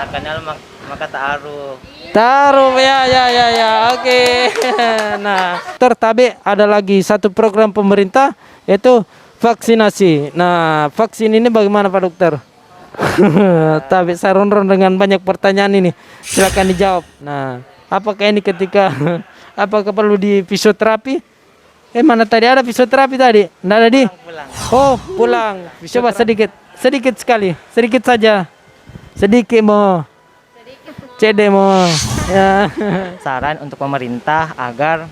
Tak kenal maka tak aruh. Taruh ya, oke. Nah, tertabe ada lagi satu program pemerintah yaitu vaksinasi. Nah, vaksin ini bagaimana Pak Dokter? Tapi saya ronron dengan banyak pertanyaan ini. Silakan dijawab. Nah, apakah ini ketika apakah perlu di fisioterapi? Mana tadi ada fisioterapi tadi? Nggak ada di? Pulang. Oh, pulang. Coba sedikit sekali, sedikit saja. Sedikit mau. CD mau. Ya. Saran untuk pemerintah agar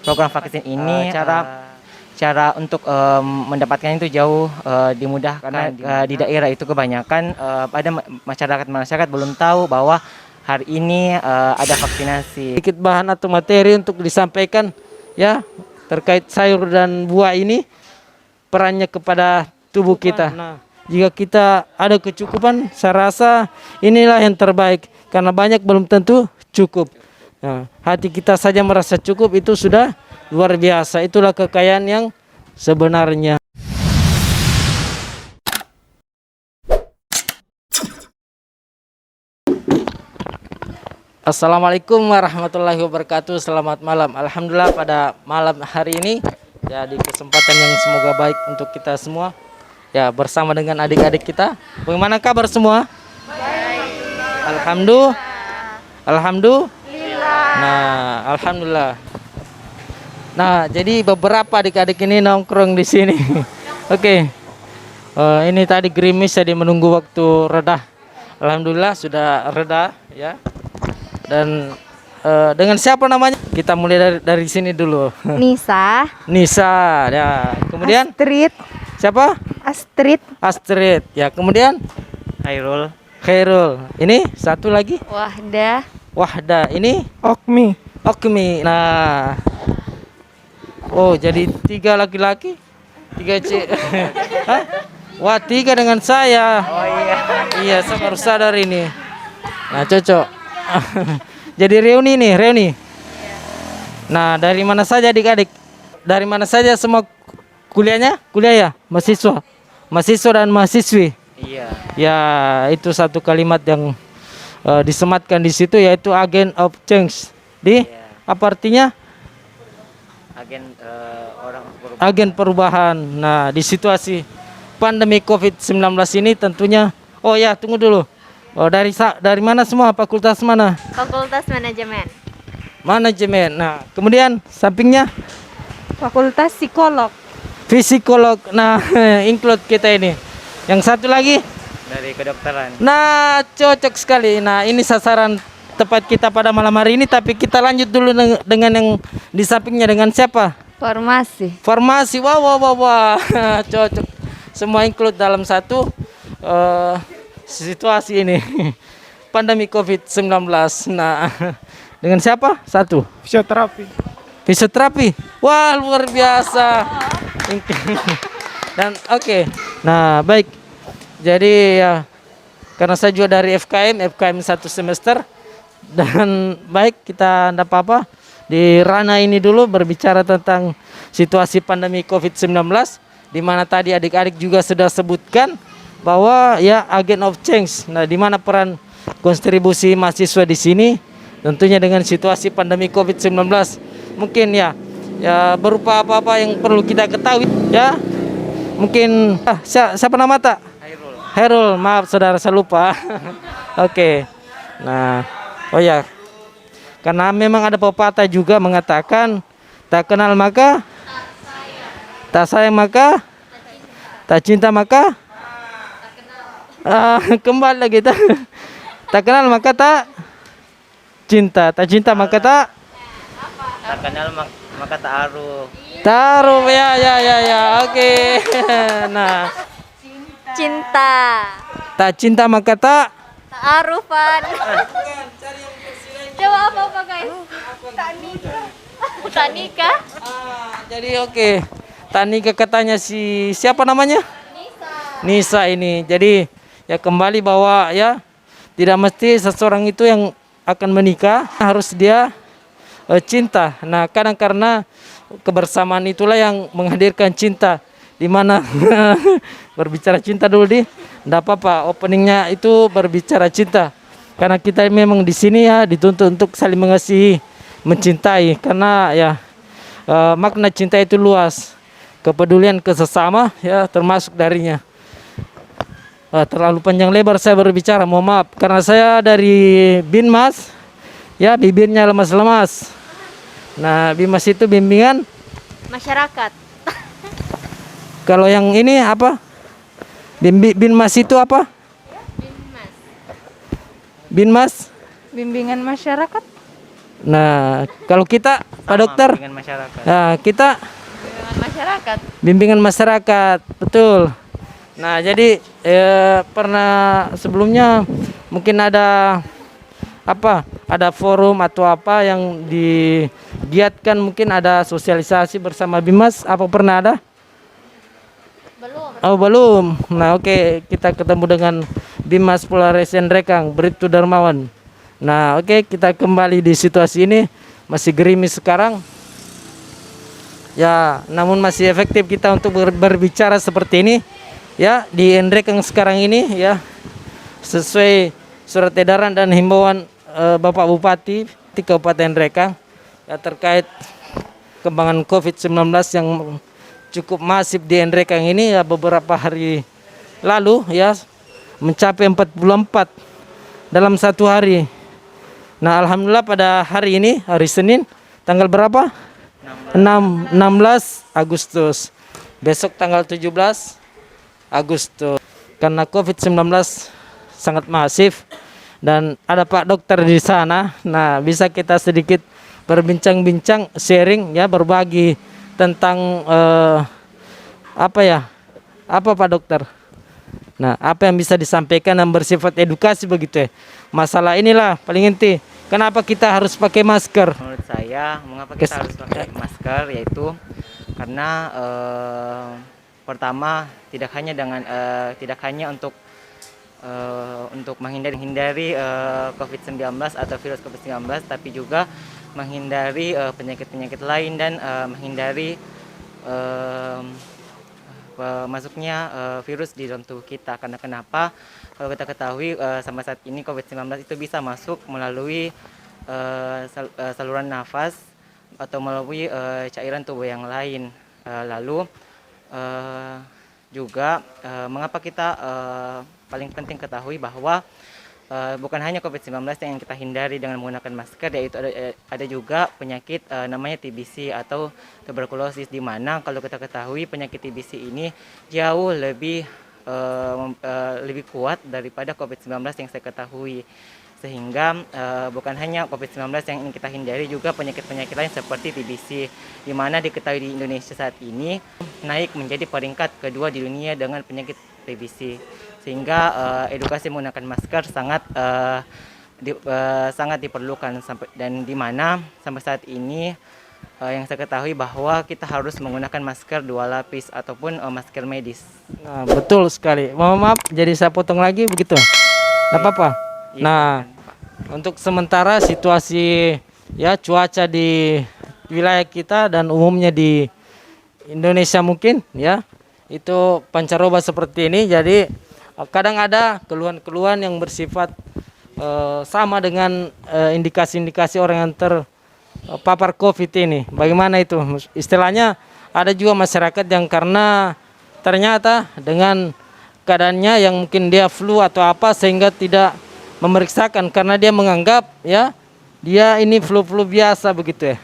program vaksin ini cara untuk mendapatkan itu jauh dimudahkan karena di daerah itu kebanyakan ada masyarakat belum tahu bahwa hari ini ada vaksinasi. Sedikit bahan atau materi untuk disampaikan ya terkait sayur dan buah ini perannya kepada tubuh kita. Nah, jika kita ada kecukupan, saya rasa inilah yang terbaik karena banyak belum tentu cukup. Nah, hati kita saja merasa cukup itu sudah luar biasa. Itulah kekayaan yang sebenarnya. Assalamualaikum warahmatullahi wabarakatuh. Selamat malam. Alhamdulillah pada malam hari ini ya di kesempatan yang semoga baik untuk kita semua. Ya bersama dengan adik-adik kita. Bagaimana kabar semua? Baik. Alhamdulillah. Alhamdulillah. Nah, jadi beberapa adik-adik ini nongkrong di sini. Oke. Ini tadi gerimis jadi menunggu waktu reda. Alhamdulillah sudah reda ya. Dan dengan siapa namanya? Kita mulai dari sini dulu. Nisa ya. Kemudian Astrid. Siapa? Astrid. Ya, kemudian Khairul. Ini satu lagi Wahda. Ini Okmi. Nah. Oh, jadi 3 laki-laki, 3 cewek. Hah? Wah, 3 dengan saya. Oh iya. Iya, saya baru sadar ini. Nah, cocok. Jadi reuni. Nah, dari mana saja adik-adik? Dari mana saja semua kuliahnya? Kuliah ya? Mahasiswa dan mahasiswi. Iya. Ya, itu satu kalimat yang disematkan di situ yaitu agent of change. Apa artinya? Agen perubahan. Nah, di situasi pandemi COVID-19 ini tentunya. Oh ya, tunggu dulu. Oh, dari mana semua? Fakultas mana? Fakultas Manajemen. Nah, kemudian sampingnya Fakultas Psikolog. Nah, include kita ini. Yang satu lagi Dari kedokteran. nah, cocok sekali. Nah, ini sasaran tepat kita pada malam hari ini. Tapi kita lanjut dulu dengan yang di sampingnya. Dengan siapa? Farmasi. Wah. Cocok. Semua include dalam satu situasi ini. Pandemi COVID-19. Nah, dengan siapa? Satu. Fisioterapi. Wah, luar biasa. Dan oke. Nah, baik. Jadi ya karena saya juga dari FKM 1 semester dan baik kita enggak apa-apa di ranah ini dulu berbicara tentang situasi pandemi COVID-19 di mana tadi adik-adik juga sudah sebutkan bahwa ya agent of change. Nah, di mana peran kontribusi mahasiswa di sini tentunya dengan situasi pandemi COVID-19 mungkin ya berupa apa-apa yang perlu kita ketahui ya. Mungkin siapa nama tak? Khairul, maaf saudara saya lupa. Oke. Nah, oh ya. Karena memang ada pepatah juga mengatakan tak kenal maka tak sayang maka tak cinta maka kembali lagi tak kenal maka tak cinta maka tak kenal maka tak aruh. Taruh ya. Oke. Nah, tak cinta maka tak Arufan. Coba apa guys? Tak nikah. Jadi oke. Tanika katanya siapa namanya? Nisa ini. Jadi ya kembali bahwa ya tidak mesti seseorang itu yang akan menikah harus dia cinta. Nah, kadang karena kebersamaan itulah yang menghadirkan cinta. Di mana berbicara cinta dulu Nggak apa-apa, openingnya itu berbicara cinta. Karena kita memang di sini ya dituntut untuk saling mengasihi, mencintai. Karena ya makna cinta itu luas. Kepedulian ke sesama ya termasuk darinya. Terlalu panjang lebar saya berbicara, mohon maaf. Karena saya dari Binmas, ya bibirnya lemas-lemas. Nah, Binmas itu bimbingan. Masyarakat. Kalau yang ini apa? Binmas itu apa? Binmas. Bimbingan masyarakat. Nah, kalau kita Pak Sama, Dokter, dengan masyarakat. nah, kita Bimbingan masyarakat. bimbingan masyarakat, betul. Nah, jadi pernah sebelumnya mungkin ada apa? Ada forum atau apa yang digiatkan, mungkin ada sosialisasi bersama Bimas, apa pernah ada? Belum. Oh, belum. Nah, oke, kita ketemu dengan Bimas Polresen Rekang, Bribtu Darmawan. Nah, oke, kita kembali di situasi ini, masih gerimis sekarang. Ya, namun masih efektif kita untuk berbicara seperti ini. Ya, di Endrekang sekarang ini ya, sesuai surat edaran dan himbauan Bapak Bupati di Kabupaten Rekang ya, terkait kembangan COVID-19 yang cukup masif di Endrekang ini ya, beberapa hari lalu ya mencapai 44 dalam satu hari. Nah, alhamdulillah pada hari ini, hari Senin, tanggal berapa? 16 Agustus. Besok tanggal 17 Agustus. Karena COVID-19 sangat masif dan ada Pak Dokter di sana. Nah, bisa kita sedikit berbincang-bincang, sharing ya, berbagi tentang apa ya? Apa Pak Dokter? Nah, apa yang bisa disampaikan dan bersifat edukasi begitu ya. Masalah inilah paling inti. Kenapa kita harus pakai masker? Menurut saya, mengapa kita harus pakai masker, yaitu karena pertama tidak hanya untuk menghindari COVID-19 atau virus COVID-19, tapi juga menghindari penyakit-penyakit lain dan menghindari masuknya virus di dalam tubuh kita. Karena kenapa? Kalau kita ketahui sampai saat ini COVID-19 itu bisa masuk melalui saluran nafas atau melalui cairan tubuh yang lain. Lalu juga mengapa kita paling penting ketahui bahwa bukan hanya COVID-19 yang kita hindari dengan menggunakan masker, yaitu ada juga penyakit namanya TBC atau tuberkulosis, di mana kalau kita ketahui penyakit TBC ini jauh lebih kuat daripada COVID-19 yang saya ketahui. Sehingga bukan hanya COVID-19 yang ingin kita hindari, juga penyakit-penyakit lain seperti TBC, di mana diketahui di Indonesia saat ini naik menjadi peringkat kedua di dunia dengan penyakit TBC. Sehingga edukasi menggunakan masker sangat diperlukan, dan di mana sampai saat ini yang saya ketahui bahwa kita harus menggunakan masker 2 lapis ataupun masker medis. Nah, betul sekali. Mohon maaf, jadi saya potong lagi begitu. Tidak apa-apa. Iya, Nah, untuk sementara situasi ya cuaca di wilayah kita dan umumnya di Indonesia mungkin ya itu pancaroba seperti ini. Jadi kadang ada keluhan-keluhan yang bersifat sama dengan indikasi-indikasi orang yang terpapar COVID ini. Bagaimana itu? Istilahnya ada juga masyarakat yang karena ternyata dengan keadaannya yang mungkin dia flu atau apa sehingga tidak memeriksakan karena dia menganggap ya dia ini flu-flu biasa begitu ya.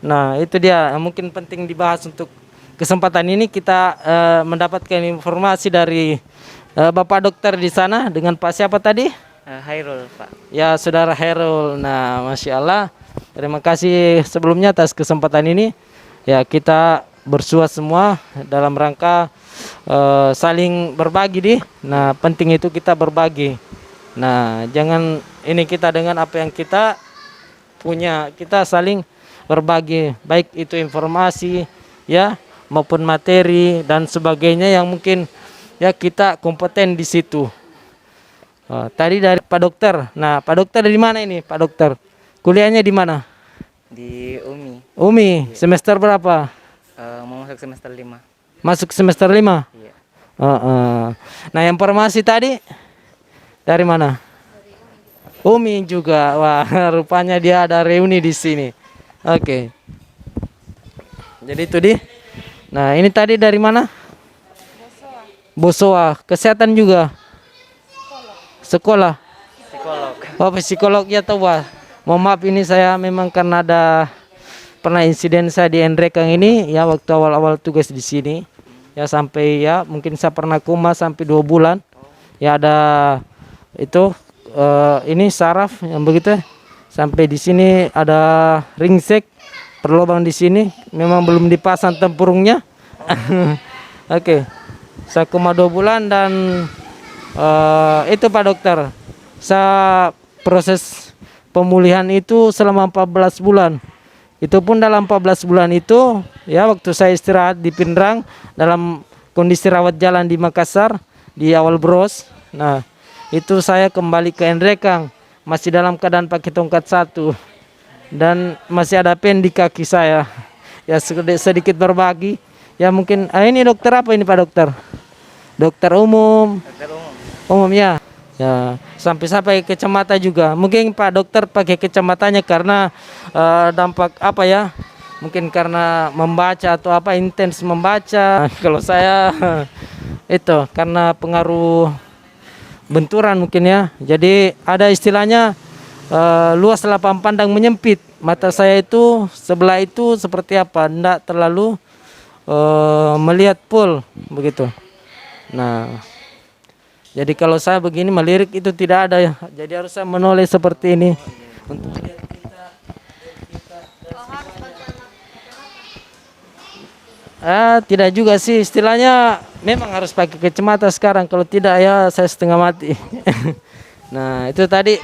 Nah, itu dia mungkin penting dibahas. Untuk kesempatan ini kita mendapatkan informasi dari Bapak Dokter di sana dengan Pak siapa tadi? Hairul, Pak. Ya, Saudara Hairul. Nah, Masya Allah, terima kasih sebelumnya atas kesempatan ini. Ya, kita bersua semua dalam rangka saling berbagi di. Nah, penting itu kita berbagi. Nah, jangan ini kita dengan apa yang kita punya, kita saling berbagi, baik itu informasi ya maupun materi dan sebagainya yang mungkin ya kita kompeten di situ. Tadi dari Pak Dokter. Nah, Pak Dokter dari mana ini, Pak Dokter? Kuliahnya di mana? Di UMI. UMI. Semester berapa? Mau masuk semester 5. Masuk semester 5. Iya. Nah, yang farmasi tadi dari mana? Umi juga. Wah, rupanya dia ada reuni di sini. Oke. Jadi itu di. Nah, ini tadi dari mana? Bosowa. Kesehatan juga. Sekolah. Psikolog. Oh, psikolog ya tahu, Wah. Mohon maaf ini saya memang karena ada pernah insiden saya di Endrekang ini ya waktu awal-awal tugas di sini. Ya sampai ya mungkin saya pernah koma sampai 2 bulan. Ya ada itu ini saraf yang begitu. Sampai di sini ada ringsek perlubang di sini memang belum dipasang tempurungnya. Oke. Saya koma 2 bulan dan itu Pak Dokter. Saya proses pemulihan itu selama 14 bulan. Itu pun dalam 14 bulan itu ya waktu saya istirahat di Pindrang dalam kondisi rawat jalan di Makassar di awal bros. Nah, itu saya kembali ke Endrekang masih dalam keadaan pakai tongkat 1 dan masih ada pen di kaki saya. Ya sedikit berbagi. Ya mungkin ini dokter apa ini Pak Dokter? Dokter umum. Dokter umum. Umum ya. Ya, sampai kacamata juga. Mungkin Pak Dokter pakai kacamatanya karena dampak apa ya? Mungkin karena membaca atau apa intens membaca. Kalau saya itu karena pengaruh benturan mungkin ya. Jadi ada istilahnya luas lapang pandang menyempit. Mata saya itu sebelah itu seperti apa? Tidak terlalu melihat full begitu. Nah, jadi kalau saya begini melirik itu tidak ada ya. Jadi harus saya menoleh seperti ini untuk melihat kita. Tidak juga sih istilahnya memang harus pakai kacamata sekarang kalau tidak ya saya setengah mati. Nah, itu tadi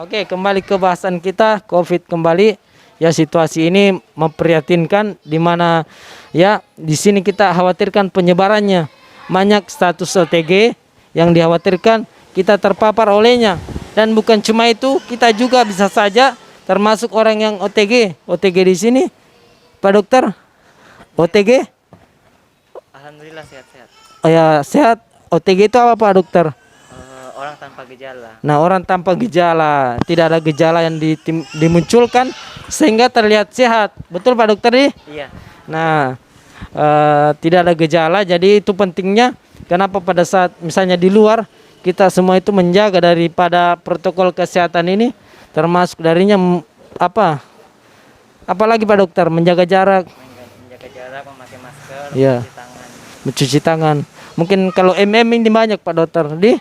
oke, kembali ke bahasan kita Covid kembali. Ya situasi ini memprihatinkan di mana ya di sini kita khawatirkan penyebarannya. Banyak status OTG yang dikhawatirkan kita terpapar olehnya. Dan bukan cuma itu, kita juga bisa saja termasuk orang yang OTG. OTG di sini, Pak Dokter, OTG? Alhamdulillah sehat-sehat. Oh ya, sehat. OTG itu apa Pak Dokter? Orang tanpa gejala. Nah, orang tanpa gejala. Tidak ada gejala yang dimunculkan sehingga terlihat sehat. Betul Pak Dokter nih? Iya. Nah, tidak ada gejala, jadi itu pentingnya. Kenapa pada saat misalnya di luar kita semua itu menjaga daripada protokol kesehatan ini, termasuk darinya apa? Apalagi Pak Dokter menjaga jarak, Menjaga jarak, memakai masker, Iya. mencuci tangan. mencuci tangan. Mungkin kalau ini banyak Pak Dokter di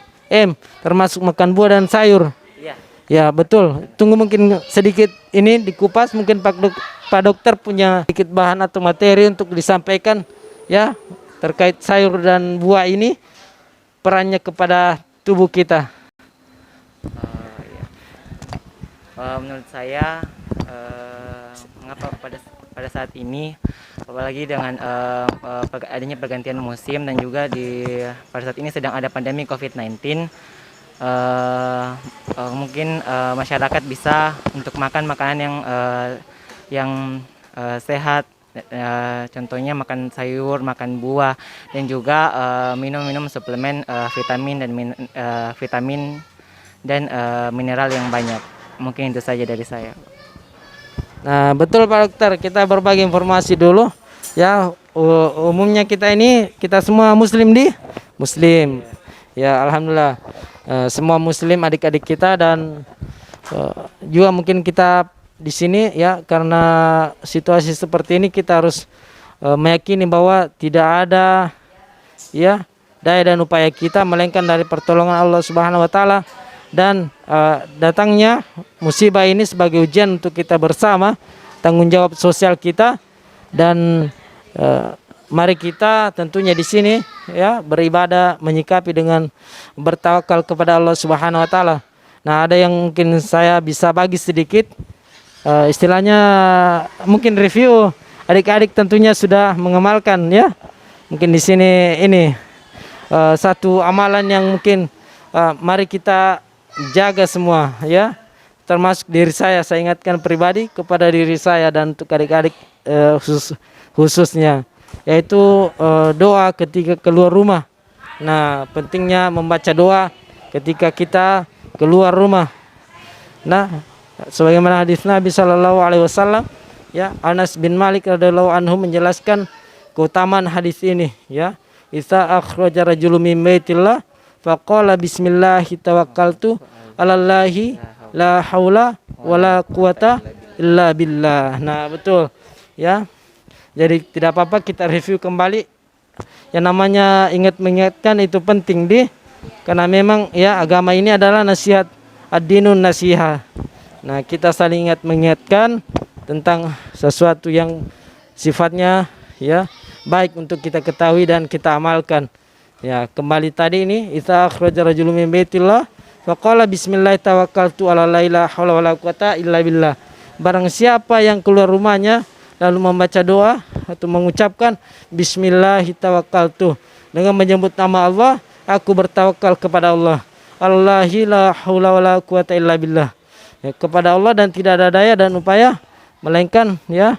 termasuk makan buah dan sayur. Iya. Ya betul. Tunggu mungkin sedikit ini dikupas mungkin Pak Dokter punya sedikit bahan atau materi untuk disampaikan ya terkait sayur dan buah ini perannya kepada tubuh kita. Iya. Menurut saya mengapa pada saat ini apalagi dengan adanya pergantian musim dan juga pada saat ini sedang ada pandemi COVID-19. Mungkin masyarakat bisa untuk makan makanan yang sehat, contohnya makan sayur, makan buah, dan juga minum suplemen vitamin dan mineral yang banyak. Mungkin itu saja dari saya. Nah betul Pak Dokter, kita berbagi informasi dulu ya. Umumnya kita semua muslim muslim ya, alhamdulillah. Semua muslim adik-adik kita dan juga mungkin kita di sini ya karena situasi seperti ini kita harus meyakini bahwa tidak ada ya daya dan upaya kita melainkan dari pertolongan Allah Subhanahu wa taala, dan datangnya musibah ini sebagai ujian untuk kita bersama, tanggung jawab sosial kita, dan mari kita tentunya di sini ya beribadah, menyikapi dengan bertawakal kepada Allah Subhanahu wa taala. Nah, ada yang mungkin saya bisa bagi sedikit istilahnya mungkin review. Adik-adik tentunya sudah mengamalkan ya. Mungkin di sini ini satu amalan yang mungkin mari kita jaga semua ya. Termasuk diri saya ingatkan pribadi kepada diri saya dan untuk adik-adik khususnya, yaitu doa ketika keluar rumah. Nah, pentingnya membaca doa ketika kita keluar rumah. Nah, sebagaimana hadis Nabi Shallallahu Alaihi Wasallam, ya, Anas bin Malik radhiyallahu anhu menjelaskan keutamaan hadis ini, ya. Isa akhraja rajulun min baitillah faqala bismillahi tawakkaltu 'alallahi la haula wala quwata illa billah. Nah, betul, ya. Jadi tidak apa-apa kita review kembali. Yang namanya mengingatkan itu penting karena memang ya agama ini adalah nasihat, ad-dinun nasiha. Nah, kita saling mengingatkan tentang sesuatu yang sifatnya ya baik untuk kita ketahui dan kita amalkan. Ya, kembali tadi ini idza akhraja rajulun min baitillah faqala bismillah tawakkaltu 'ala la ilaha wala quwata illa billah. Barang siapa yang keluar rumahnya lalu membaca doa atau mengucapkan bismillah tawakkaltu, dengan menyebut nama Allah, aku bertawakal kepada Allah. Allahi la haula wala quwata illa billah. Ya, kepada Allah dan tidak ada daya dan upaya melainkan ya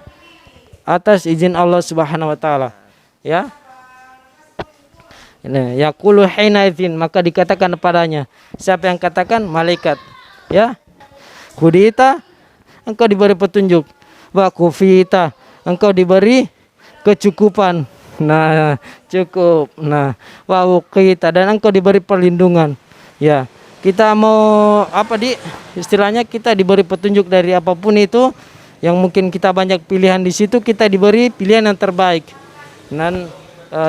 atas izin Allah Subhanahu wa taala. Ya. Ini yaqulu hina idzin, maka dikatakan padanya. Siapa yang katakan? Malaikat. Ya. Hudita, engkau diberi petunjuk. Wa kufita, engkau diberi kecukupan. Nah, cukup. Nah, wa uqita, dan engkau diberi perlindungan. Ya. Kita mau istilahnya kita diberi petunjuk dari apapun itu yang mungkin kita banyak pilihan di situ, kita diberi pilihan yang terbaik dan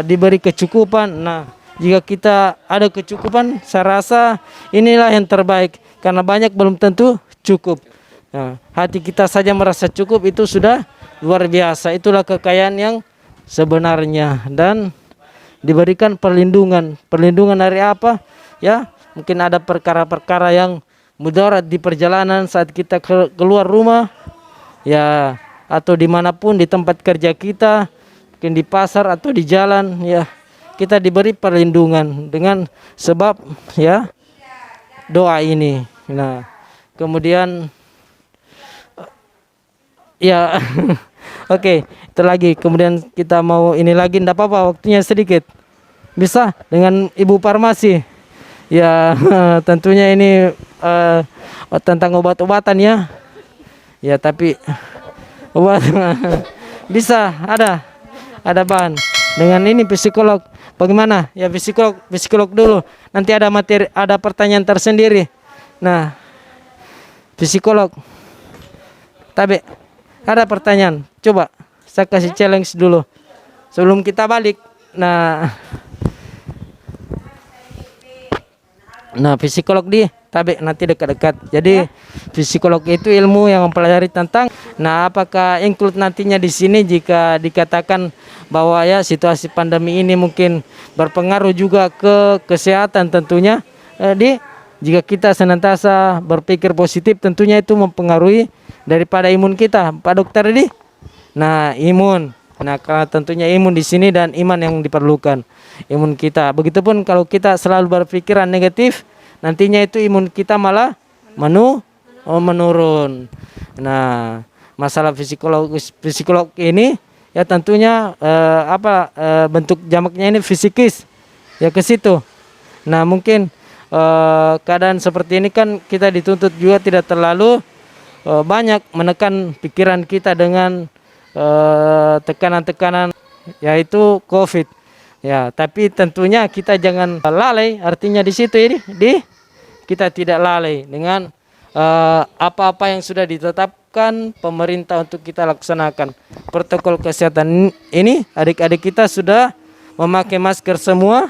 diberi kecukupan. Nah, jika kita ada kecukupan, saya rasa inilah yang terbaik karena banyak belum tentu cukup. Nah, hati kita saja merasa cukup itu sudah luar biasa. Itulah kekayaan yang sebenarnya, dan diberikan perlindungan. Perlindungan dari apa? Ya, mungkin ada perkara-perkara yang mudarat di perjalanan saat kita keluar rumah, ya, atau dimanapun di tempat kerja kita, mungkin di pasar atau di jalan, ya, kita diberi perlindungan dengan sebab ya doa ini. Nah, kemudian ya oke, itu lagi. Kemudian kita mau ini lagi, enggak apa-apa, waktunya sedikit. Bisa dengan Ibu Farmasi. Ya, tentunya ini tentang obat-obatan ya. Ya, tapi obat bisa ada bahan. Dengan ini psikolog. Bagaimana? Ya, psikolog dulu. Nanti ada materi, ada pertanyaan tersendiri. Nah, psikolog. Tapi ada pertanyaan. Coba saya kasih challenge dulu sebelum kita balik. Nah, psikolog tapi nanti dekat-dekat. Jadi psikolog itu ilmu yang mempelajari tentang. Nah, apakah include nantinya di sini jika dikatakan bahwa ya situasi pandemi ini mungkin berpengaruh juga ke kesehatan tentunya. Jika kita senantiasa berpikir positif, tentunya itu mempengaruhi daripada imun kita, Pak Dokter ini. Nah, imun. Nah, karena tentunya imun di sini dan iman yang diperlukan. Imun kita. Begitupun kalau kita selalu berpikiran negatif, nantinya itu imun kita malah menurun. Nah, masalah psikolog ini ya tentunya bentuk jamaknya ini fisikis. Ya ke situ. Nah, mungkin keadaan seperti ini kan kita dituntut juga tidak terlalu banyak menekan pikiran kita dengan tekanan-tekanan yaitu COVID. Ya, tapi tentunya kita jangan lalai. Artinya di situ kita tidak lalai dengan apa-apa yang sudah ditetapkan pemerintah untuk kita laksanakan. Protokol kesehatan ini adik-adik kita sudah memakai masker semua.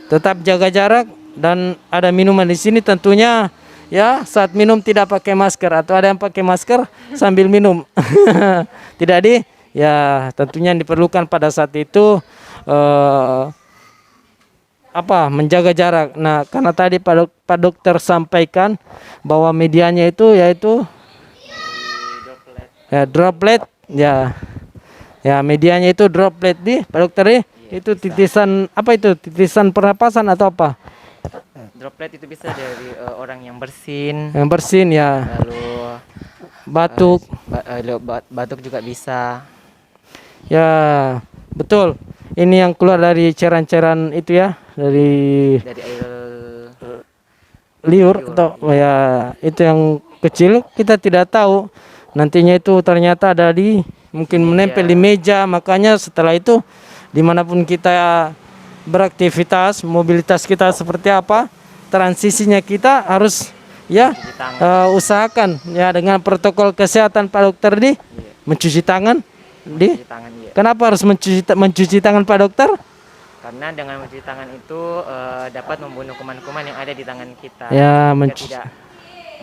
Tetap jaga jarak dan ada minuman di sini tentunya. Ya, saat minum tidak pakai masker atau ada yang pakai masker sambil minum. Tidak ya tentunya yang diperlukan pada saat itu menjaga jarak. Nah, karena tadi Pak Dokter sampaikan bahwa medianya itu yaitu droplet ya. Ya, medianya itu droplet Pak Dokter itu titisan titisan pernapasan atau apa? Droplet itu bisa dari orang yang bersin. Yang bersin ya. Lalu batuk. Batuk juga bisa. Ya, betul. ini yang keluar dari cairan-cairan itu ya, dari Dari air liur atau ya itu yang kecil, kita tidak tahu nantinya itu ternyata ada di mungkin menempel di meja. Makanya setelah itu dimanapun kita beraktivitas, mobilitas kita seperti apa, transisinya kita harus ya cuci tangan. usahakan ya dengan protokol kesehatan Pak Dokter di mencuci tangan di. Cuci tangan, iya. Kenapa harus mencuci tangan Pak Dokter? Karena dengan mencuci tangan itu dapat membunuh kuman-kuman yang ada di tangan kita. Ya, Sehingga mencuci. tidak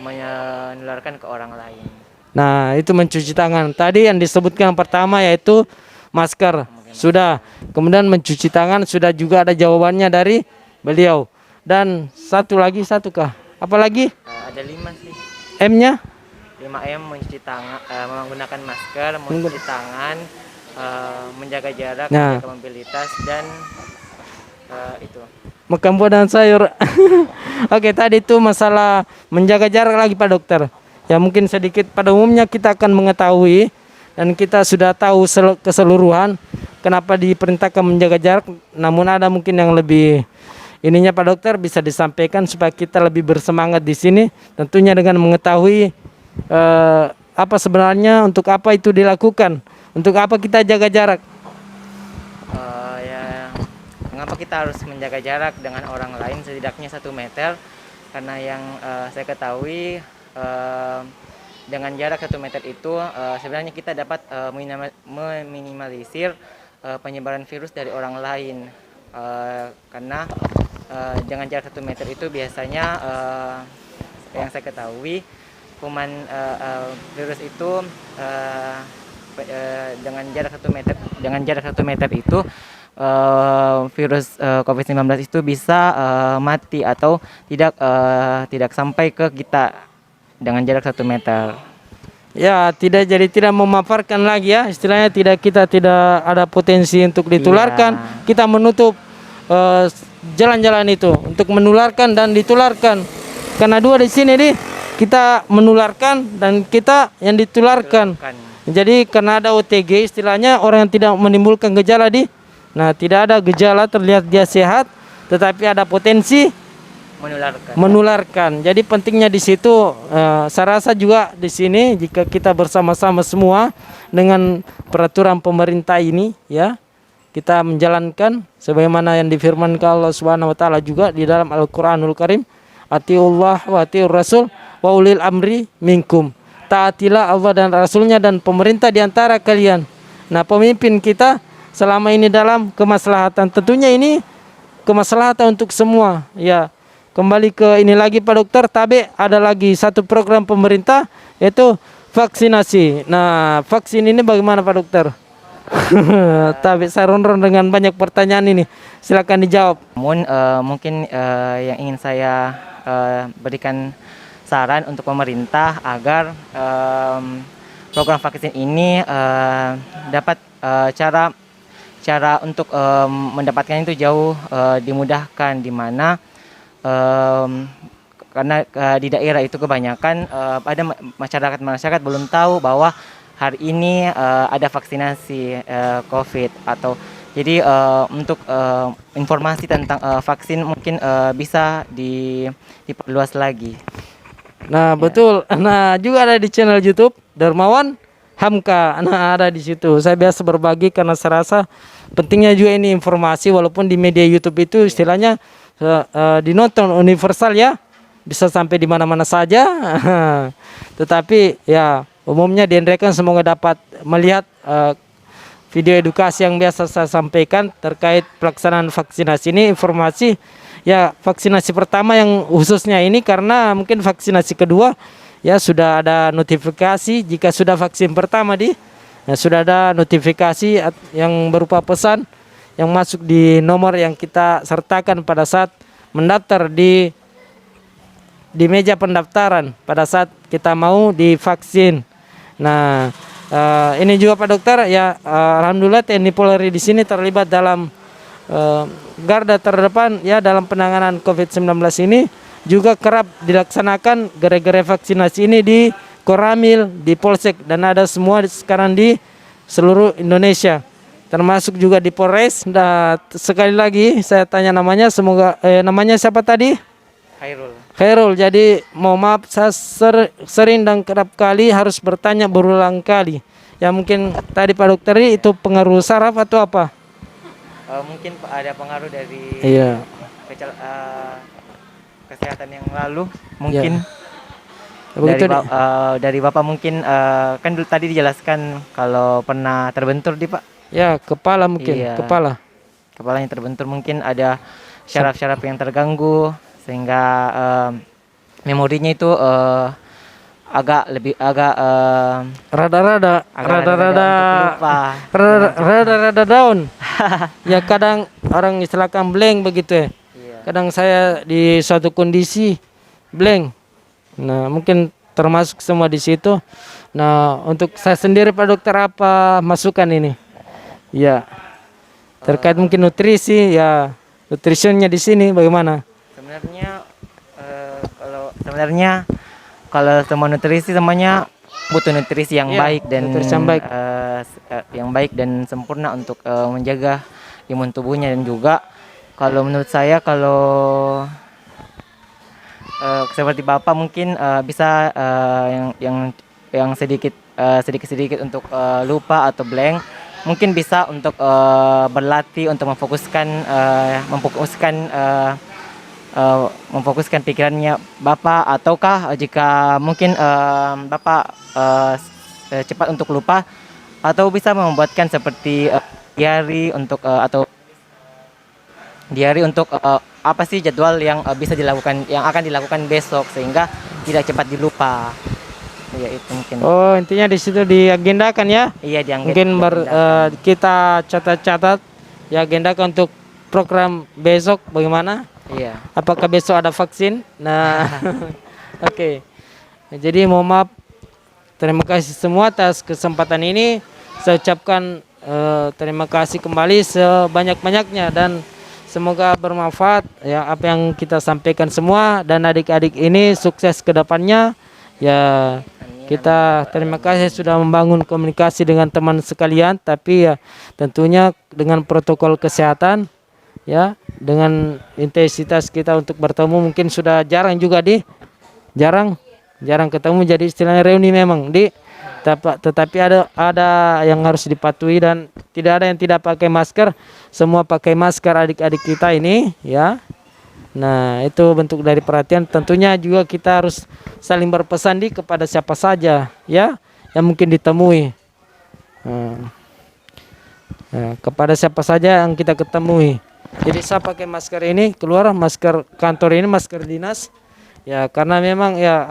menularkan ke orang lain. Nah, itu mencuci tangan. Tadi yang disebutkan pertama yaitu masker. Sudah. Kemudian mencuci tangan sudah juga ada jawabannya dari beliau. Dan satu lagi, satu kah? Apa lagi? Ada 5 sih. M-nya? 5M mencuci tangan, menggunakan masker, mencuci tangan, menjaga jarak, Nah. menjaga mobilitas, dan itu. Makan buah dan sayur. Oke, tadi itu masalah menjaga jarak lagi Pak Dokter. Ya mungkin sedikit pada umumnya kita akan mengetahui dan kita sudah tahu keseluruhan kenapa diperintahkan menjaga jarak. Namun ada mungkin yang lebih ininya Pak Dokter bisa disampaikan supaya kita lebih bersemangat di sini. Tentunya dengan mengetahui apa sebenarnya untuk apa itu dilakukan, untuk apa kita jaga jarak. Ya, mengapa kita harus menjaga jarak dengan orang lain setidaknya 1 meter? Karena yang saya ketahui dengan jarak 1 meter itu sebenarnya kita dapat meminimalisir penyebaran virus dari orang lain. Karena dengan jarak 1 meter itu biasanya yang saya ketahui kuman virus itu dengan jarak 1 meter itu virus COVID-19 itu bisa mati atau tidak sampai ke kita dengan jarak 1 meter. Ya, tidak memaparkan lagi ya, istilahnya kita tidak ada potensi untuk ditularkan. Kita menutup jalan-jalan itu untuk menularkan dan ditularkan. Karena dua di sini nih, kita menularkan dan kita yang ditularkan. Jadi karena ada OTG istilahnya orang yang tidak menimbulkan gejala di. Nah, tidak ada gejala, terlihat dia sehat, tetapi ada potensi menularkan. Jadi pentingnya di situ, saya rasa juga di sini jika kita bersama-sama semua dengan peraturan pemerintah ini, ya kita menjalankan sebagaimana yang difirmankan Allah Subhanahu Wa Taala juga di dalam Al-Quranul Karim, atiullah wa atiur Rasul wa ulil amri minkum. Taatilah Allah dan Rasulnya dan pemerintah di antara kalian. Nah, pemimpin kita selama ini dalam kemaslahatan, tentunya ini kemaslahatan untuk semua. Ya, kembali ke ini lagi Pak Dokter, tabe ada lagi satu program pemerintah yaitu vaksinasi. Nah, vaksin ini bagaimana Pak Dokter? Tabe saya ronron dengan banyak pertanyaan ini. Silakan dijawab. Namun mungkin yang ingin saya berikan saran untuk pemerintah agar program vaksin ini dapat cara untuk mendapatkan itu jauh dimudahkan, di mana karena di daerah itu kebanyakan ada masyarakat belum tahu bahwa hari ini ada vaksinasi COVID atau jadi untuk informasi tentang vaksin mungkin bisa diperluas lagi. Nah, betul. Nah, juga ada di channel YouTube Darmawan Hamka. Nah, ada di situ. Saya biasa berbagi karena saya rasa pentingnya juga ini informasi, walaupun di media YouTube itu istilahnya dinonton universal ya, bisa sampai di mana-mana saja. Tetapi ya umumnya diandaikan semoga dapat melihat video edukasi yang biasa saya sampaikan terkait pelaksanaan vaksinasi ini, informasi ya vaksinasi pertama yang khususnya ini, karena mungkin vaksinasi kedua ya sudah ada notifikasi. Jika sudah vaksin pertama sudah ada notifikasi yang berupa pesan yang masuk di nomor yang kita sertakan pada saat mendaftar di meja pendaftaran pada saat kita mau divaksin. Nah, ini juga Pak Dokter ya, alhamdulillah TNI Polri di sini terlibat dalam garda terdepan ya dalam penanganan COVID-19 ini, juga kerap dilaksanakan gara-gara vaksinasi ini di Koramil, di Polsek, dan ada semua sekarang di seluruh Indonesia. termasuk juga di Polres. Dan sekali lagi saya tanya namanya, semoga namanya siapa tadi? Khairul. Khairul. Jadi mau maaf saya sering dan kerap kali harus bertanya berulang kali. Ya mungkin tadi Pak Dokter itu pengaruh saraf atau apa? Mungkin ada pengaruh dari Iya. kesehatan yang lalu mungkin. Begitu Dari Bapak mungkin kan dulu tadi dijelaskan kalau pernah terbentur di Pak. ya kepala mungkin, Iya. Kepalanya terbentur, mungkin ada syaraf-syaraf yang terganggu sehingga memorinya itu agak rada-rada untuk lupa. rada-rada down. Ya kadang orang istilahkan blank begitu ya. Iya. Kadang saya di suatu kondisi blank. Nah, mungkin termasuk semua di situ. Nah, untuk saya sendiri Pak Dokter apa masukan ini? Ya. Terkait mungkin nutrisi ya, nutritionnya di sini bagaimana? Sebenarnya kalau semua nutrisi semuanya butuh nutrisi yang Iya, baik dan nutrisi yang baik. yang baik dan sempurna untuk menjaga imun tubuhnya, dan juga kalau menurut saya kalau seperti Bapak mungkin bisa yang sedikit untuk lupa atau blank, mungkin bisa untuk berlatih untuk memfokuskan pikirannya Bapak, ataukah jika mungkin Bapak cepat untuk lupa, atau bisa membuatkan seperti diary untuk apa sih jadwal yang akan dilakukan besok sehingga tidak cepat dilupa. Ya itu mungkin. Oh, intinya di situ diagendakan ya. Iya, Mungkin kita catat-catat ya, agendakan untuk program besok bagaimana? Iya. Apakah besok ada vaksin? Nah, oke. Jadi mohon maaf, terima kasih semua atas kesempatan ini. Saya ucapkan terima kasih kembali sebanyak-banyaknya, dan semoga bermanfaat ya apa yang kita sampaikan semua, dan adik-adik ini sukses ke depannya. Ya, kita terima kasih sudah membangun komunikasi dengan teman sekalian, tapi ya tentunya dengan protokol kesehatan ya, dengan intensitas kita untuk bertemu mungkin sudah jarang juga jarang ketemu, jadi istilahnya reuni memang tetapi ada yang harus dipatuhi, dan tidak ada yang tidak pakai masker, semua pakai masker adik-adik kita ini ya. Nah, itu bentuk dari perhatian. Tentunya juga kita harus saling berpesan kepada siapa saja ya yang mungkin ditemui. Kepada siapa saja yang kita ketemui. Jadi saya pakai masker ini, keluar masker kantor ini, masker dinas ya, karena memang ya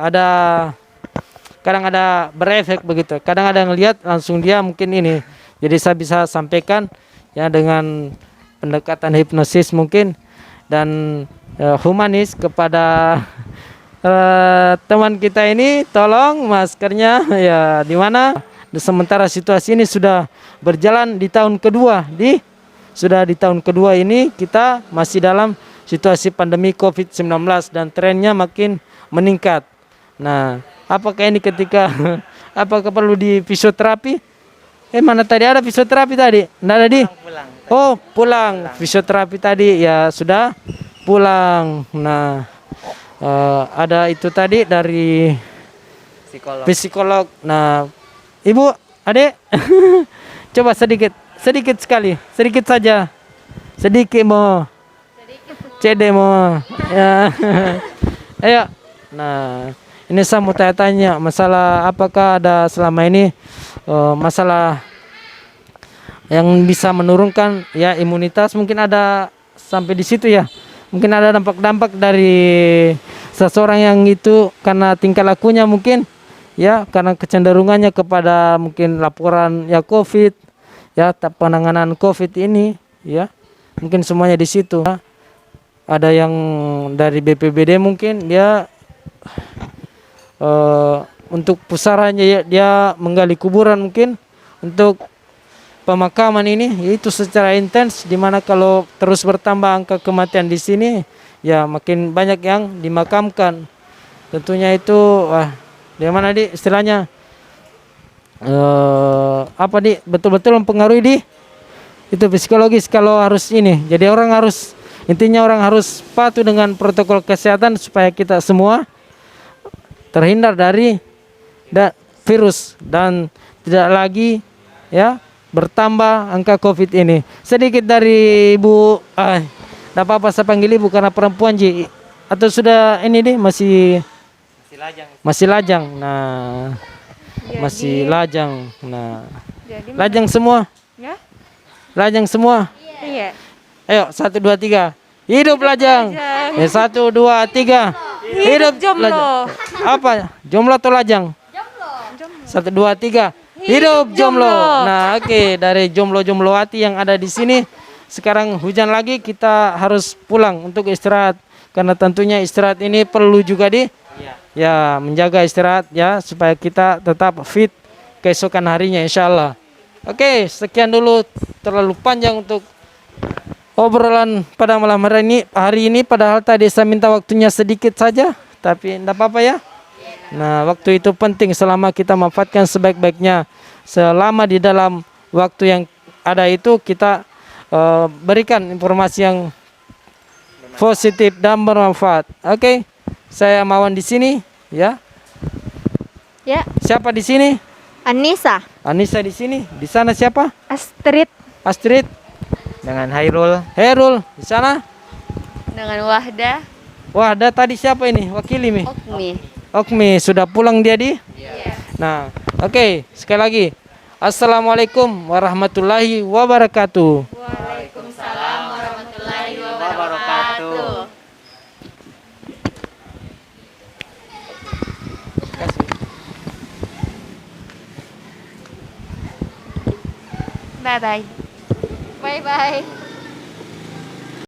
kadang ada berefek begitu, kadang ada yang lihat langsung dia mungkin ini. Jadi saya bisa sampaikan ya dengan pendekatan hipnosis mungkin dan humanis kepada teman kita ini, tolong maskernya ya di mana. Sementara situasi ini sudah berjalan di tahun kedua, di tahun kedua ini kita masih dalam situasi pandemi COVID-19 dan trennya makin meningkat. Nah, apakah ini apakah perlu di fisioterapi? Mana tadi ada fisioterapi tadi? Nggak ada Pulang. Oh, pulang. Fisioterapi tadi ya sudah pulang. Nah, ada itu tadi dari psikolog. Nah, Ibu, Adek, coba sedikit sekali, sedikit saja, sedikit mau, CD mau, ya, ayo. Nah, ini saya mau tanya masalah apakah ada selama ini masalah yang bisa menurunkan ya imunitas, mungkin ada sampai di situ ya, mungkin ada dampak-dampak dari seseorang yang itu karena tingkah lakunya mungkin ya, karena kecenderungannya kepada mungkin laporan ya COVID ya, penanganan COVID ini ya, mungkin semuanya di situ. Ada yang dari BPBD mungkin dia untuk pusarannya ya, dia menggali kuburan mungkin untuk pemakaman ini, yaitu secara intens, dimana kalau terus bertambah angka kematian di sini ya makin banyak yang dimakamkan. Tentunya itu bagaimana istilahnya apa betul-betul mempengaruhi itu psikologis kalau harus ini. Jadi intinya orang harus patuh dengan protokol kesehatan supaya kita semua terhindar dari virus dan tidak lagi ya bertambah angka COVID ini. Sedikit dari Ibu, tidak apa-apa saya panggil Ibu karena perempuan Ji. Atau sudah ini deh masih lajang. Nah, masih lajang. Nah, lajang semua. Ya? Lajang semua. Iya. Ayo 1 2 3. Hidup lajang. 1 2 3. Hidup jomblo. lajang. Apa? Jomblo atau lajang? Jomblo. 1 2 3. Hidup jomblo. Nah, oke, dari jomblo-jomblo hati yang ada di sini. Sekarang hujan lagi, kita harus pulang untuk istirahat. Karena tentunya istirahat ini perlu juga ya menjaga istirahat ya supaya kita tetap fit keesokan harinya insya Allah. Oke, sekian dulu, terlalu panjang untuk obrolan pada malam hari ini. Padahal tadi saya minta waktunya sedikit saja, tapi tidak apa-apa ya. Nah, waktu itu penting selama kita manfaatkan sebaik-baiknya. Selama di dalam waktu yang ada itu kita berikan informasi yang positif dan bermanfaat. Oke, saya Mawan di sini ya. Ya. Siapa di sini? Anissa. Anissa di sini. Di sana siapa? Astrid. Astrid. Dengan Hairul. Herul di sana. Dengan Wahda. Wah, ada tadi siapa ini? Wakili mi. Okmi. Okmi sudah pulang dia di? Nah, oke, sekali lagi. Assalamualaikum warahmatullahi wabarakatuh. Waalaikumsalam warahmatullahi wabarakatuh. Bye bye. Bye bye.